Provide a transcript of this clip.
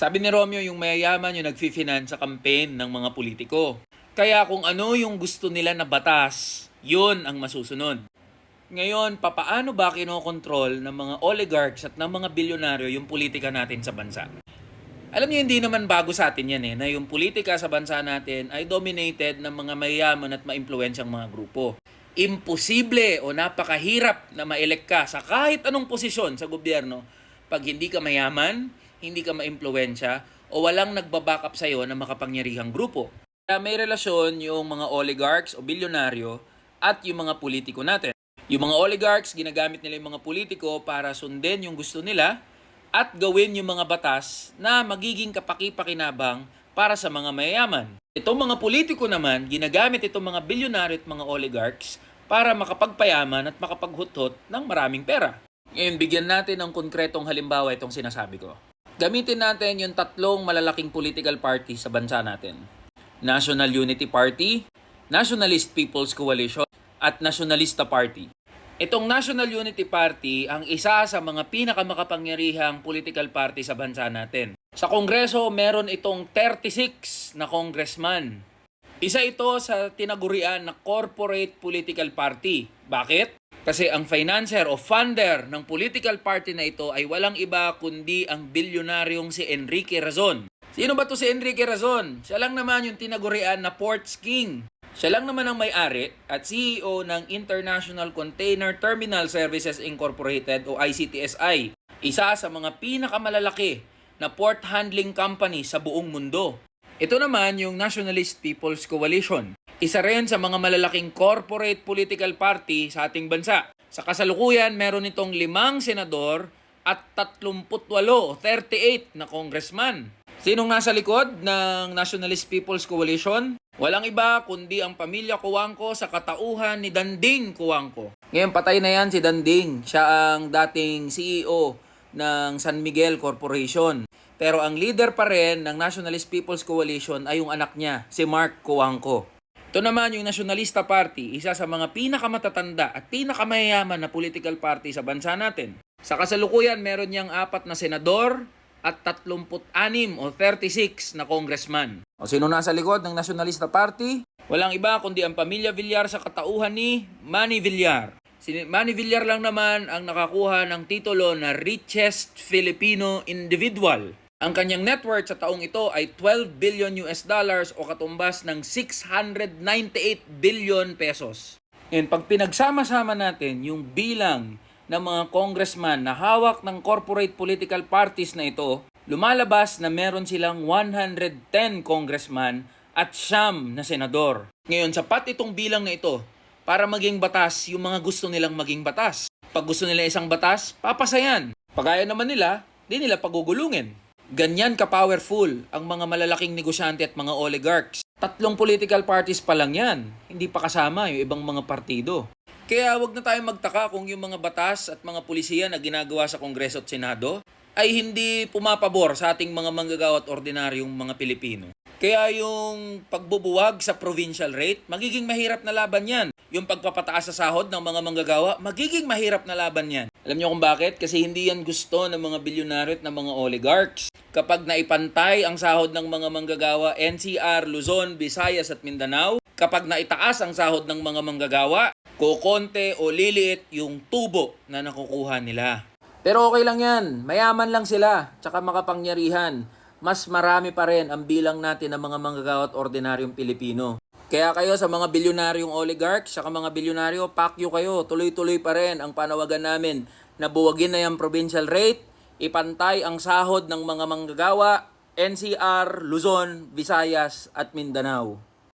Sabi ni Romeo, yung mayayaman yung nagfi-finance sa campaign ng mga politiko. Kaya kung ano yung gusto nila na batas, yun ang masusunod. Ngayon, papaano ba kinokontrol ng mga oligarchs at ng mga bilyonaryo yung politika natin sa bansa? Alam niyo, hindi naman bago sa atin yan na yung politika sa bansa natin ay dominated ng mga mayayaman at maimpluwensyang mga grupo. Imposible o napakahirap na ma-elect ka sa kahit anong posisyon sa gobyerno pag hindi ka mayaman, hindi ka maimpluwensya, o walang nagbabackup sa'yo na makapangyarihang grupo. Kaya may relasyon yung mga oligarchs o bilyonaryo at yung mga politiko natin. Yung mga oligarchs, ginagamit nila yung mga politiko para sundin yung gusto nila at gawin yung mga batas na magiging kapaki-pakinabang para sa mga mayayaman. Itong mga politiko naman, ginagamit itong mga bilyonaryo at mga oligarchs para makapagpayaman at makapaghuthot ng maraming pera. Ngayon, bigyan natin ng konkretong halimbawa itong sinasabi ko. Gamitin natin yung tatlong malalaking political party sa bansa natin. National Unity Party, Nationalist People's Coalition, at Nationalista Party. Itong National Unity Party ang isa sa mga pinakamakapangyarihang political party sa bansa natin. Sa Kongreso, meron itong 36 na congressman. Isa ito sa tinagurian na corporate political party. Bakit? Kasi ang financier o funder ng political party na ito ay walang iba kundi ang bilyonaryong si Enrique Razon. Sino ba to si Enrique Razon? Siya lang naman yung tinagurian na Ports King. Siya lang naman ang may-ari at CEO ng International Container Terminal Services Incorporated o ICTSI. Isa sa mga pinakamalalaki na port handling company sa buong mundo. Ito naman yung Nationalist People's Coalition. Isa rin sa mga malalaking corporate political party sa ating bansa. Sa kasalukuyan, meron itong 5 senador at 38 o 38 na congressman. Sinong nasa likod ng Nationalist People's Coalition? Walang iba kundi ang pamilya Cojuangco sa katauhan ni Danding Cojuangco. Ngayon patay na yan si Danding. Siya ang dating CEO ng San Miguel Corporation. Pero ang leader pa rin ng Nationalist People's Coalition ay yung anak niya, si Mark Cojuangco. Ito naman yung Nationalista Party, isa sa mga pinakamatatanda at pinakamayayaman na political party sa bansa natin. Sa kasalukuyan, meron niyang 4 na senador at 36 o 36 na congressman. O sino nasa likod ng Nationalista Party? Walang iba kundi ang pamilya Villar sa katauhan ni Manny Villar. Si Manny Villar lang naman ang nakakuha ng titulo na richest Filipino individual. Ang kanyang net worth sa taong ito ay 12 billion US dollars o katumbas ng 698 billion pesos. And pag pinagsama-sama natin yung bilang ng mga congressman na hawak ng corporate political parties na ito, lumalabas na meron silang 110 congressman at 9 na senador. Ngayon, sapat itong bilang na ito para maging batas yung mga gusto nilang maging batas. Pag gusto nila isang batas, papasayan. Pag ayaw naman nila, di nila pagugulungin. Ganyan ka-powerful ang mga malalaking negosyante at mga oligarchs. 3 political parties pa lang yan. Hindi pa kasama yung ibang mga partido. Kaya wag na tayong magtaka kung yung mga batas at mga pulisiya na ginagawa sa Kongreso at Senado ay hindi pumapabor sa ating mga manggagawa at ordinaryong mga Pilipino. Kaya yung pagbubuwag sa provincial rate, magiging mahirap na laban yan. Yung pagpapataas sa sahod ng mga manggagawa, magiging mahirap na laban yan. Alam niyo kung bakit? Kasi hindi yan gusto ng mga bilyonaryo at ng mga oligarchs. Kapag naipantay ang sahod ng mga manggagawa, NCR, Luzon, Visayas at Mindanao, kapag naitaas ang sahod ng mga manggagawa, kokonte o liliit yung tubo na nakukuha nila. Pero okay lang yan. Mayaman lang sila, tsaka makapangyarihan. Mas marami pa rin ang bilang natin ng mga manggagawa at ordinaryong Pilipino. Kaya kayo sa mga bilyonaryong oligarchs, tsaka mga bilyonaryo, pakyo kayo. Tuloy-tuloy pa rin ang panawagan namin na buwagin na yung provincial rate, ipantay ang sahod ng mga manggagawa, NCR, Luzon, Visayas at Mindanao.